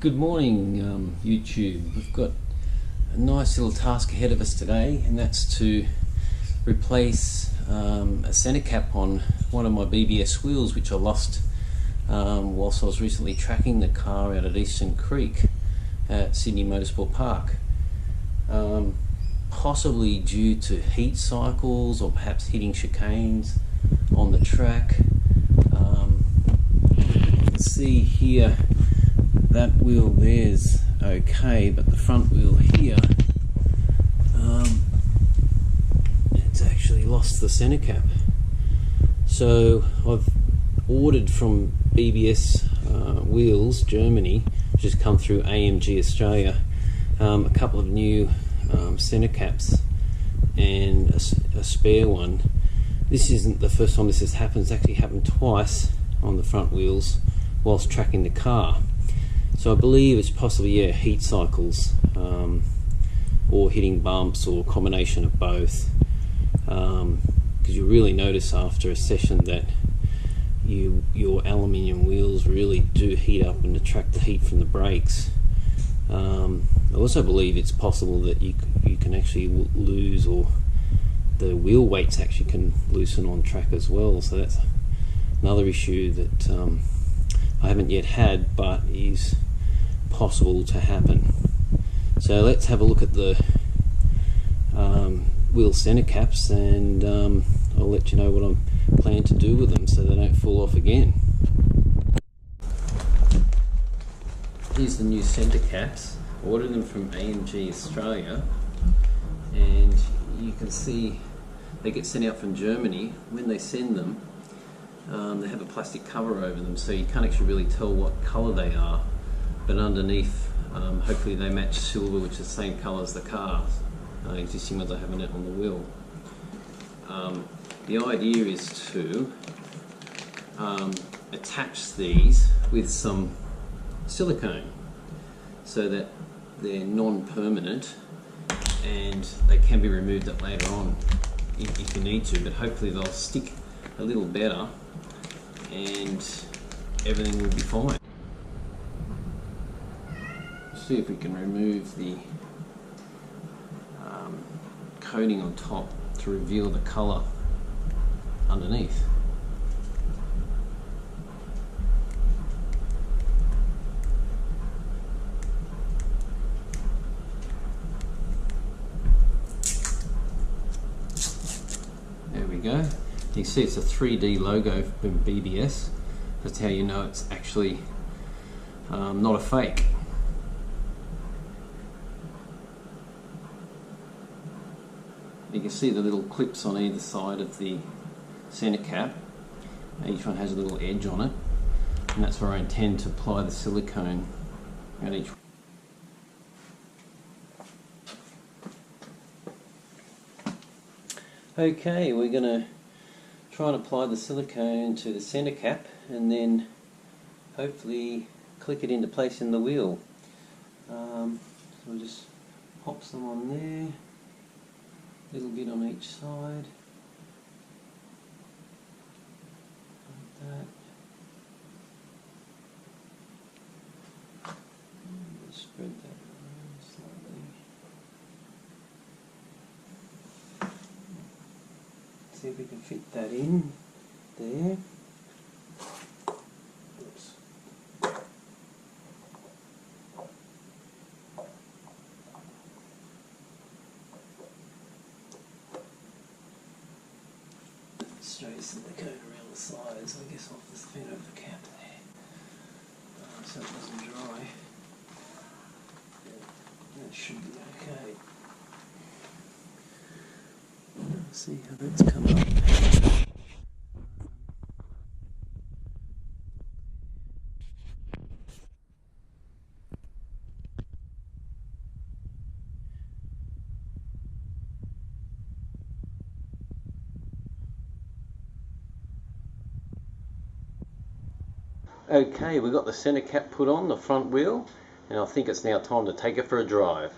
Good morning, YouTube. We've got a nice little task ahead of us today, and that's to replace a center cap on one of my BBS wheels, which I lost whilst I was recently tracking the car out at Eastern Creek at Sydney Motorsport Park. Possibly due to heat cycles or perhaps hitting chicanes on the track. You can see here that wheel there's okay, but the front wheel here, it's actually lost the center cap. So I've ordered from BBS Wheels, Germany, which has come through AMG Australia, a couple of new center caps and a spare one. This isn't the first time this has happened. It's actually happened twice on the front wheels whilst tracking the car. So I believe it's possibly heat cycles, or hitting bumps, or a combination of both. Because you really notice after a session that your aluminium wheels really do heat up and attract the heat from the brakes. I also believe it's possible that you can actually lose, or the wheel weights actually can loosen on track as well. So that's another issue that I haven't yet had, but is possible to happen. So let's have a look at the wheel center caps, and I'll let you know what I'm planning to do with them so they don't fall off again. Here's the new center caps. Ordered them from AMG Australia, and you can see they get sent out from Germany. When they send them, they have a plastic cover over them, so you can't actually really tell what colour they are, but underneath hopefully they match silver, which is the same colour as the car, existing ones I haven't it on the wheel. The idea is to attach these with some silicone so that they're non-permanent and they can be removed at later on if you need to, but hopefully they'll stick a little better and everything will be fine. See if we can remove the coating on top to reveal the colour underneath. There we go. You can see it's a 3D logo from BBS. That's how you know it's actually not a fake. You can see the little clips on either side of the center cap. Each one has a little edge on it, and that's where I intend to apply the silicone at each one. Okay, we're going to try and apply the silicone to the center cap and then hopefully click it into place in the wheel. So we'll just pop some on there, a little bit on each side, like that. And spread that around slightly. See if we can fit that in there. Oops. Straight silicone around the sides, I guess off the fin of the cap there, so it doesn't dry. That should be okay. See how that's come up. Okay, we've got the center cap put on the front wheel, and I think it's now time to take it for a drive.